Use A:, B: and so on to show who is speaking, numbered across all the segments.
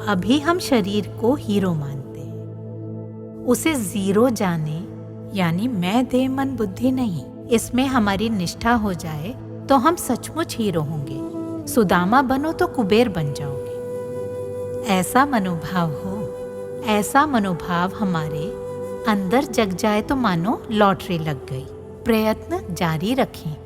A: अभी हम शरीर को हीरो मानते हैं। उसे जीरो जाने, यानी मैं देह मन बुद्धि नहीं, इसमें हमारी निष्ठा हो जाए तो हम सचमुच हीरो होंगे। सुदामा बनो तो कुबेर बन जाओगे। ऐसा मनोभाव हो, ऐसा मनोभाव हमारे अंदर जग जाए तो मानो लॉटरी लग गई। प्रयत्न जारी रखें।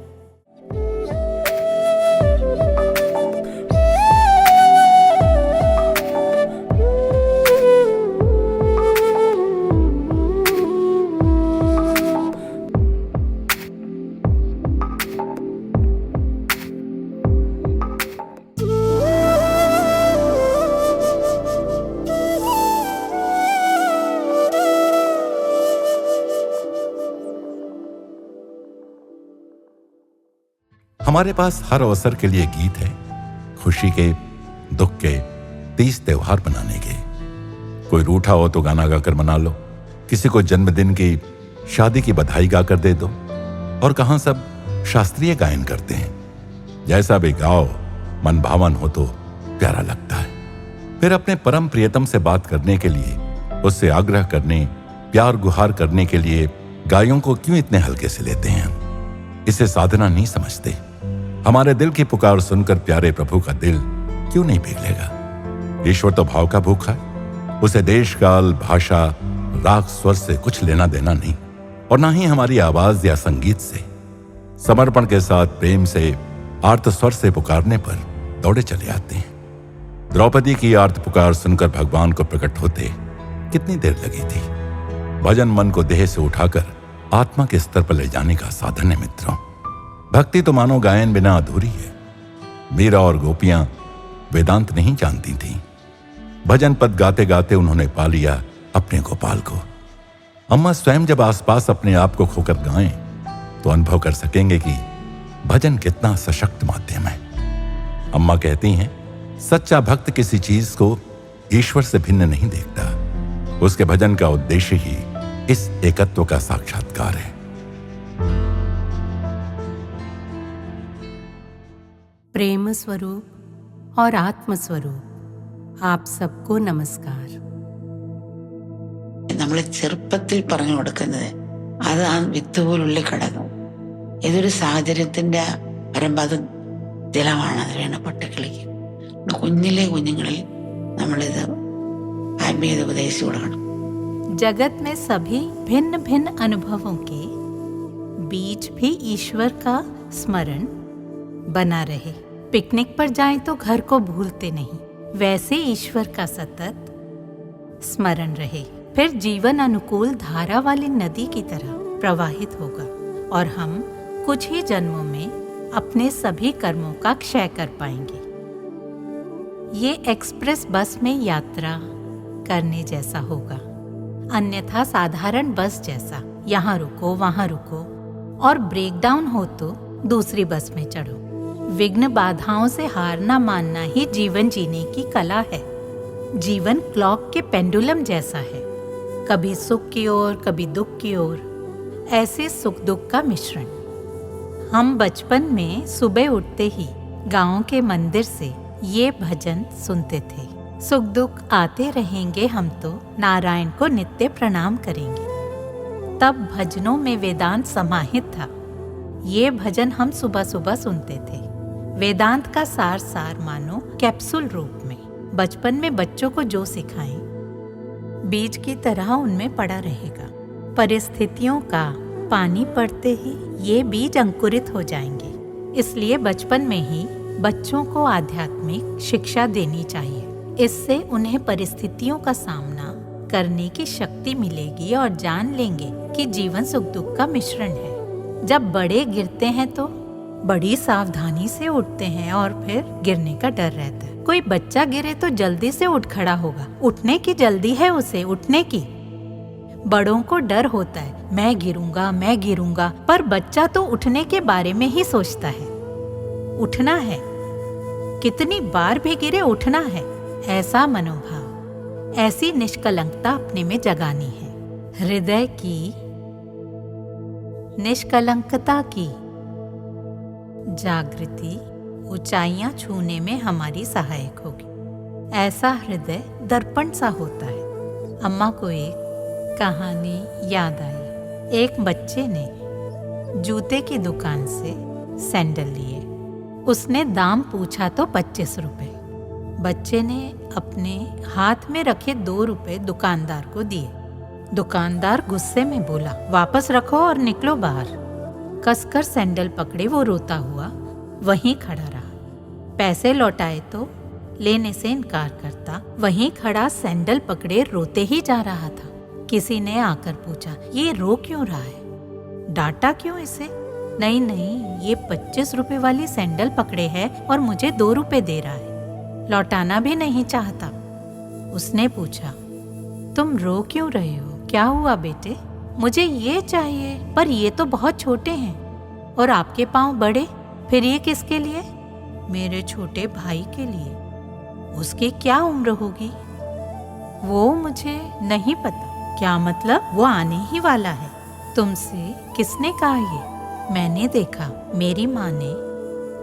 B: हमारे पास हर अवसर के लिए गीत है, खुशी के, दुख के, तीज त्योहार मनाने के। कोई रूठा हो तो गाना गाकर मना लो, किसी को जन्मदिन की, शादी की बधाई गाकर दे दो। और कहां सब शास्त्रीय गायन करते हैं। जैसा भी गाओ, मन भावन हो तो प्यारा लगता है। फिर अपने परम प्रियतम से बात करने के लिए, उससे आग्रह करने, प्यार गुहार करने के लिए गायों को क्यों इतने हल्के से लेते हैं हम? इसे साधना नहीं समझते। हमारे दिल की पुकार सुनकर प्यारे प्रभु का दिल क्यों नहीं पिघलेगा? ईश्वर तो भाव का भूखा है। उसे देश काल, भाषा, राग, स्वर से कुछ लेना देना नहीं, और ना ही हमारी आवाज या संगीत से। समर्पण के साथ प्रेम से, आर्त स्वर से पुकारने पर दौड़े चले आते हैं। द्रौपदी की आर्त पुकार सुनकर भगवान को प्रकट होते कितनी देर लगी थी। भजन मन को देह से उठाकर आत्मा के स्तर पर ले जाने का साधन है मित्रों। भक्ति तो मानो गायन बिना अधूरी है। मीरा और गोपियां वेदांत नहीं जानती थीं। भजन पद गाते गाते उन्होंने पा लिया अपने गोपाल को। अम्मा स्वयं जब आसपास अपने आप को खोकर गाएं तो अनुभव कर सकेंगे कि भजन कितना सशक्त माध्यम है। अम्मा कहती हैं, सच्चा भक्त किसी चीज को ईश्वर से भिन्न नहीं देखता। उसके भजन का उद्देश्य ही इस एकत्व का साक्षात्कार है।
A: प्रेम स्वरूप और आत्म स्वरूप आप सबको नमस्कार।
C: നമ്മളെ ചെറുപ്പത്തിൽ പറഞ്ഞു കൊടുക്കുന്നത് അത് ആ വിത്ത് പോലുള്ളിൽ കിടക്കും. ഏതൊരു സാഹചര്യത്തിന്റെ പരമ്പത് ജലമാണ്, അത് വേണം പൊട്ടിക്കിളിക്കും. കുഞ്ഞിലെ കുഞ്ഞുങ്ങളിൽ നമ്മളിത് ആത്മീയത ഉപദേശിച്ചു കൊടുക്കണം.
A: जगत में सभी भिन्न भिन्न अनुभवों के बीच भी ईश्वर का स्मरण बना रहे। पिकनिक पर जाएं तो घर को भूलते नहीं, वैसे ईश्वर का सतत स्मरण रहे। फिर जीवन अनुकूल धारा वाली नदी की तरह प्रवाहित होगा और हम कुछ ही जन्मों में अपने सभी कर्मों का क्षय कर पाएंगे। ये एक्सप्रेस बस में यात्रा करने जैसा होगा, अन्यथा साधारण बस जैसा यहाँ रुको वहाँ रुको और ब्रेक डाउन हो तो दूसरी बस में चढ़ो। विघ्न बाधाओं से हार ना मानना ही जीवन जीने की कला है। जीवन क्लॉक के पेंडुलम जैसा है, कभी सुख की ओर कभी दुख की ओर, ऐसे सुख दुख का मिश्रण। हम बचपन में सुबह उठते ही गांव के मंदिर से ये भजन सुनते थे, सुख दुख आते रहेंगे हम तो नारायण को नित्य प्रणाम करेंगे। तब भजनों में वेदांत समाहित था। ये भजन हम सुबह सुबह सुनते थे। वेदांत का सार सार मानो कैप्सूल रूप में। बचपन में बच्चों को जो सिखाएं बीज की तरह उनमें पड़ा रहेगा। परिस्थितियों का पानी पड़ते ही ये बीज अंकुरित हो जाएंगे। इसलिए बचपन में ही बच्चों को आध्यात्मिक शिक्षा देनी चाहिए। इससे उन्हें परिस्थितियों का सामना करने की शक्ति मिलेगी और जान लेंगे कि जीवन सुख दुख का मिश्रण है। जब बड़े गिरते हैं तो बड़ी सावधानी से उठते हैं और फिर गिरने का डर रहता है। कोई बच्चा गिरे तो जल्दी से उठ खड़ा होगा, उठने की जल्दी है उसे, उठने की। बड़ों को डर होता है, मैं गिरूंगा, पर बच्चा तो उठने के बारे में ही सोचता है। उठना है, कितनी बार भी गिरे उठना है, ऐसा मनोभाव, ऐसी निष्कलंकता अपने में जगानी है। हृदय की निष्कलंकता की जागृति ऊंचाइयां छूने में हमारी सहायक होगी। ऐसा हृदय दर्पण सा होता है। अम्मा को एक कहानी याद आई। एक बच्चे ने जूते की दुकान से सैंडल लिए। उसने दाम पूछा तो 25 रुपए। बच्चे ने अपने हाथ में रखे 2 रुपए दुकानदार को दिए। दुकानदार गुस्से में बोला, वापस रखो और निकलो बाहर। कसकर सैंडल पकड़े वो रोता हुआ वहीं खड़ा रहा। पैसे लौटाए तो लेने से इनकार करता, वहीं खड़ा सैंडल पकड़े रोते ही जा रहा था। किसी ने आकर पूछा, ये रो क्यों रहा है? डांटा क्यों इसे? नहीं नहीं, ये 25 रुपए वाली सैंडल पकड़े है और मुझे 2 रुपए दे रहा है, लौटाना भी नहीं चाहता। उसने पूछा, तुम रो क्यों रहे हो? क्या हुआ बेटे? मुझे ये चाहिए, पर ये तो बहुत छोटे हैं और आपके पाँव बड़े, फिर ये किसके लिए? मेरे छोटे भाई के लिए। उसकी क्या उम्र होगी? वो मुझे नहीं पता। क्या मतलब? वो आने ही वाला है। तुमसे किसने कहा ये? मैंने देखा। मेरी माँ ने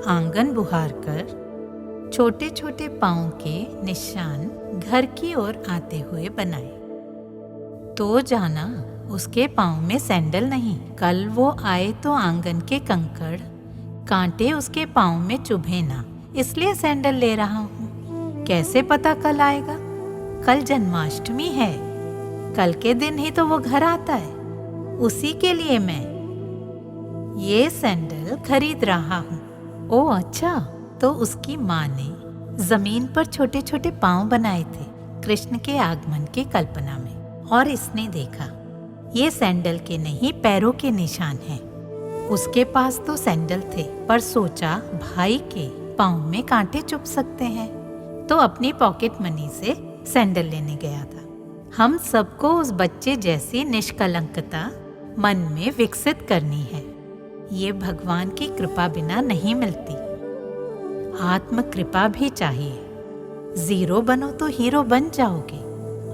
A: आंगन बुहार कर छोटे छोटे पाँव के निशान घर की ओर आते हुए बनाए। तो जाना, उसके पाँव में सैंडल नहीं। कल वो आए तो आंगन के कंकड़ कांटे उसके पाँव में चुभे ना, इसलिए सैंडल ले रहा हूँ। कैसे पता कल आएगा? कल जन्माष्टमी है, कल के दिन ही तो वो घर आता है। उसी के लिए मैं ये सैंडल खरीद रहा हूँ। ओ अच्छा। तो उसकी माँ ने जमीन पर छोटे छोटे पाँव बनाए थे कृष्ण के आगमन की कल्पना में, और इसने देखा ये सैंडल के नहीं पैरों के निशान हैं। उसके पास तो सैंडल थे, पर सोचा भाई के पाँव में कांटे चुभ सकते हैं, तो अपनी पॉकेट मनी से सैंडल लेने गया था। हम सबको उस बच्चे जैसी निष्कलंकता मन में विकसित करनी है। ये भगवान की कृपा बिना नहीं मिलती। आत्म कृपा भी चाहिए। जीरो बनो तो हीरो बन जाओगे।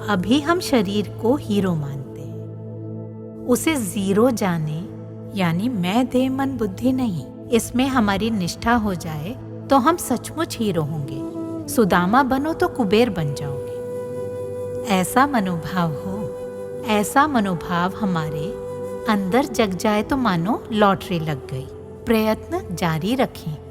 A: अभी हम शरीर को हीरो मानते हैं। उसे जीरो जाने, यानी मैं देह मन बुद्धि नहीं, इसमें हमारी निष्ठा हो जाए तो हम सचमुच हीरो होंगे। सुदामा बनो तो कुबेर बन जाओगे। ऐसा मनोभाव हो, ऐसा मनोभाव हमारे अंदर जग जाए तो मानो लॉटरी लग गई। प्रयत्न जारी रखें।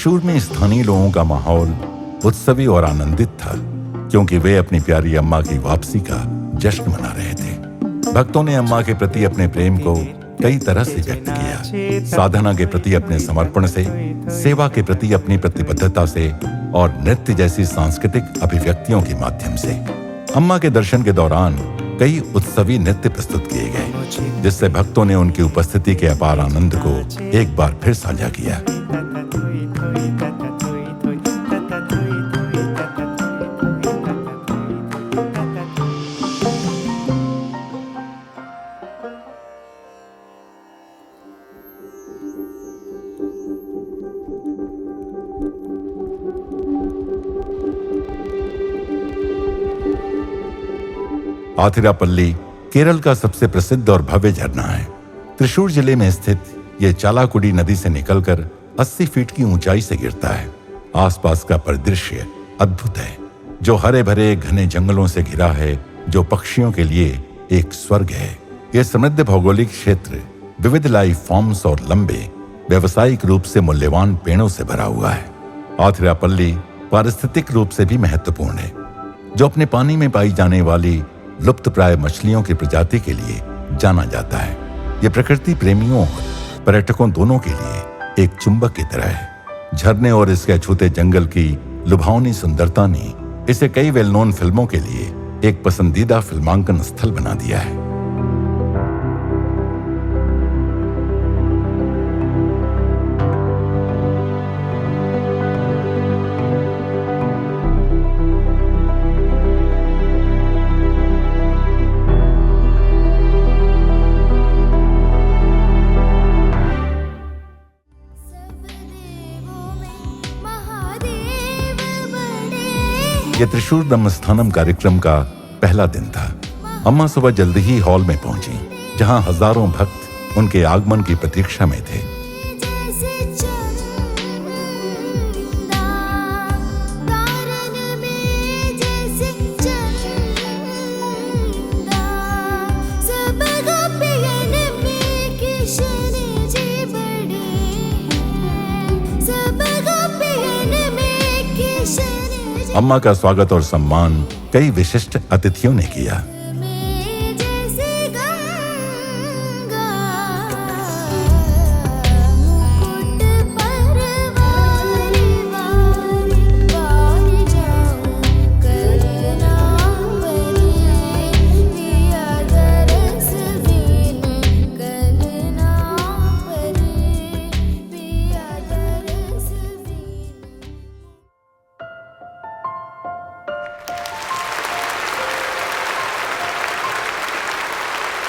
B: त्रिशूर में स्थानीय लोगों का माहौल उत्सवी और आनंदित था, क्योंकि वे अपनी प्यारी अम्मा की वापसी का जश्न मना रहे थे। भक्तों ने अम्मा के प्रति अपने प्रेम को कई तरह से व्यक्त किया, साधना के प्रति अपने समर्पण से, सेवा के प्रति अपनी प्रतिबद्धता से और नृत्य जैसी सांस्कृतिक अभिव्यक्तियों के माध्यम से। अम्मा के दर्शन के दौरान कई उत्सवी नृत्य प्रस्तुत किए गए, जिससे भक्तों ने उनकी उपस्थिति के अपार आनंद को एक बार फिर साझा किया। आथिरापल्ली केरल का सबसे प्रसिद्ध और भव्य झरना है। त्रिशूर जिले में स्थित यह चालाकुडी नदी से निकलकर 80 फीट की ऊंचाई से गिरता है। आसपास का परिदृश्य अद्भुत है, जो हरे भरे घने जंगलों से घिरा है, जो पक्षियों के लिए एक स्वर्ग है। यह समृद्ध भौगोलिक क्षेत्र विविध लाइफ फॉर्म्स और लंबे व्यावसायिक रूप से मूल्यवान पेड़ों से भरा हुआ है। आथिरापल्ली पारिस्थितिक रूप से भी महत्वपूर्ण है, जो अपने पानी में पाई जाने वाली लुप्त प्राय मछलियों की प्रजाति के लिए जाना जाता है। यह प्रकृति प्रेमियों और पर्यटकों दोनों के लिए एक चुंबक की तरह है। झरने और इसके अछूते जंगल की लुभावनी सुंदरता ने इसे कई वेल नोन फिल्मों के लिए एक पसंदीदा फिल्मांकन स्थल बना दिया है। यह त्रिशूर ब्रह्मस्थानम कार्यक्रम का पहला दिन था। अम्मा सुबह जल्दी ही हॉल में पहुंची, जहां हजारों भक्त उनके आगमन की प्रतीक्षा में थे। अम्मा का स्वागत और सम्मान कई विशिष्ट अतिथियों ने किया।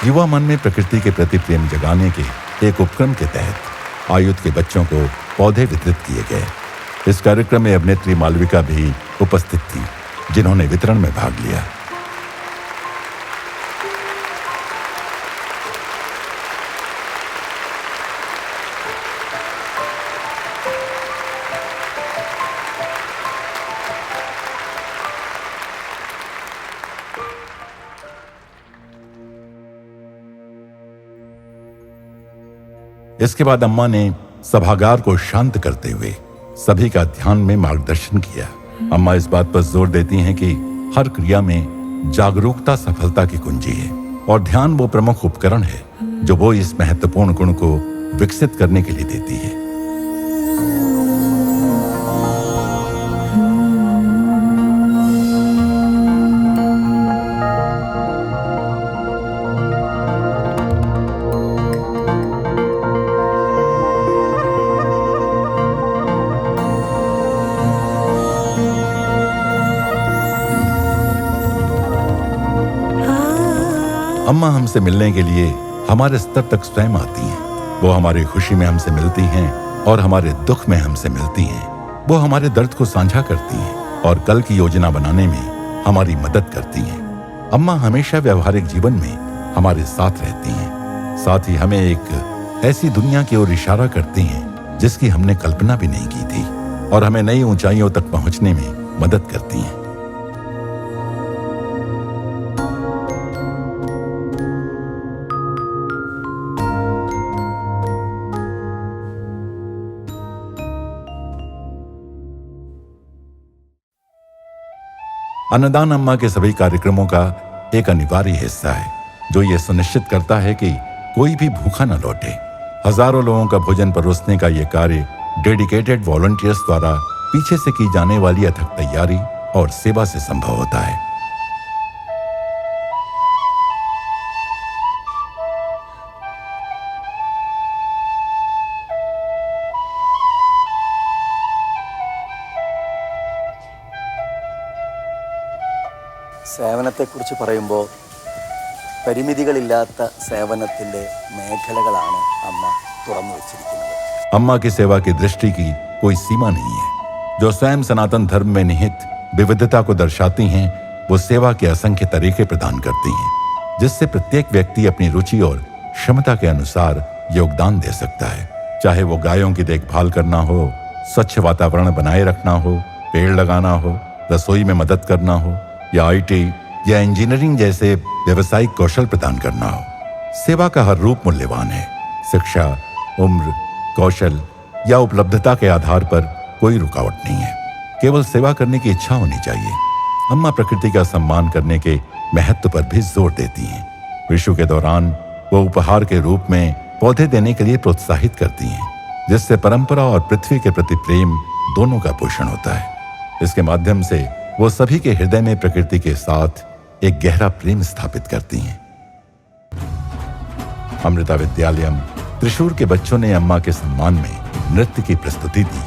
B: युवा मन में प्रकृति के प्रति प्रेम जगाने के एक उपक्रम के तहत आयुध के बच्चों को पौधे वितरित किए गए। इस कार्यक्रम में अभिनेत्री मालविका भी उपस्थित थी, जिन्होंने वितरण में भाग लिया। इसके बाद अम्मा ने सभागार को शांत करते हुए सभी का ध्यान में मार्गदर्शन किया। अम्मा इस बात पर जोर देती हैं कि हर क्रिया में जागरूकता सफलता की कुंजी है और ध्यान वो प्रमुख उपकरण है जो वो इस महत्वपूर्ण गुण को विकसित करने के लिए देती है। अम्मा हमसे मिलने के लिए हमारे स्तर तक स्वयं आती हैं। वो हमारी खुशी में हमसे मिलती हैं और हमारे दुख में हमसे मिलती हैं। वो हमारे दर्द को साझा करती हैं और कल की योजना बनाने में हमारी मदद करती हैं। अम्मा हमेशा व्यवहारिक जीवन में हमारे साथ रहती हैं, साथ ही हमें एक ऐसी दुनिया की ओर इशारा करती हैं जिसकी हमने कल्पना भी नहीं की थी और हमें नई ऊंचाइयों तक पहुंचने में मदद करती हैं। अन्नदान अम्मा के सभी कार्यक्रमों का एक अनिवार्य हिस्सा है, जो ये सुनिश्चित करता है कि कोई भी भूखा न लौटे। हजारों लोगों का भोजन परोसने का यह कार्य डेडिकेटेड वॉलंटियर्स द्वारा पीछे से की जाने वाली अथक तैयारी और सेवा से संभव होता है।
D: സേവനത്തെക്കുറിച്ച് പറയുമ്പോൾ പരിമിതികളില്ലാത്ത സേവനത്തിൻ്റെ മേഖലകളാണ് അമ്മ തുറന്നു വച്ചിരിക്കുന്നത്.
B: अम्मा की सेवा की दृष्टि की कोई सीमा नहीं है। जो स्वयं सनातन धर्म में निहित विविधता को दर्शाती हैं, वो सेवा के असंख्य तरीके प्रदान करती हैं, जिससे प्रत्येक व्यक्ति अपनी रुचि और क्षमता के अनुसार योगदान दे सकता है। चाहे वो गायों की देखभाल करना हो, स्वच्छ वातावरण बनाए रखना हो, पेड़ लगाना हो, रसोई में मदद करना हो, या आईटी या इंजीनियरिंग जैसे व्यवसायिक कौशल प्रदान करना हो। सेवा का हर रूप मूल्यवान है। शिक्षा, उम्र, कौशल या उपलब्धता के आधार पर कोई रुकावट नहीं है। केवल सेवा करने की इच्छा होनी चाहिए। अम्मा प्रकृति का सम्मान करने के महत्व पर भी जोर देती हैं। विशु के दौरान वो उपहार के रूप में पौधे देने के लिए प्रोत्साहित करती हैं, जिससे परंपरा और पृथ्वी के प्रति प्रेम दोनों का पोषण होता है। इसके माध्यम से वो सभी के हृदय में प्रकृति के साथ एक गहरा प्रेम स्थापित करती हैं। अमृता विद्यालयम त्रिशूर के बच्चों ने अम्मा के सम्मान में नृत्य की प्रस्तुति दी।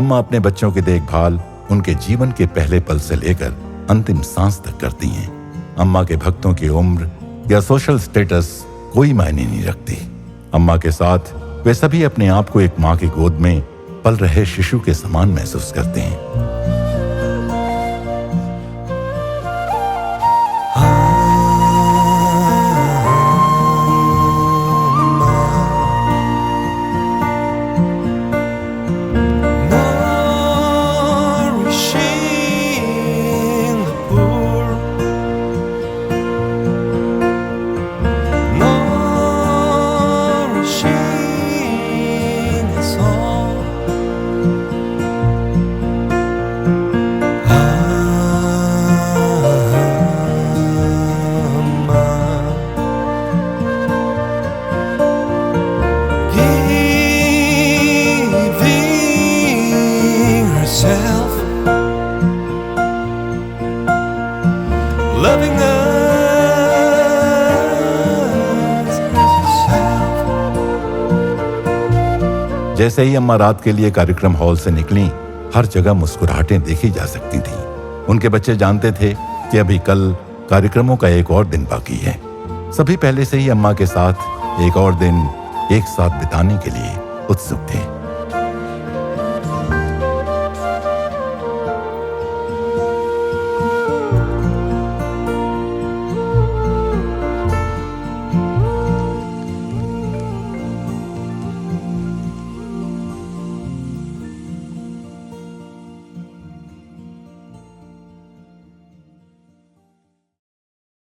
B: अम्मा अपने बच्चों की देखभाल उनके जीवन के पहले पल से लेकर अंतिम सांस तक करती हैं। अम्मा के भक्तों की उम्र या सोशल स्टेटस कोई मायने नहीं रखती। अम्मा के साथ वे सभी अपने आप को एक मां की गोद में पल रहे शिशु के समान महसूस करते हैं। जैसे ही अम्मा रात के लिए कार्यक्रम हॉल से निकली, हर जगह मुस्कुराहटें देखी जा सकती थी। उनके बच्चे जानते थे कि अभी कल कार्यक्रमों का एक और दिन बाकी है। सभी पहले से ही अम्मा के साथ एक और दिन एक साथ बिताने के लिए उत्सुक थे।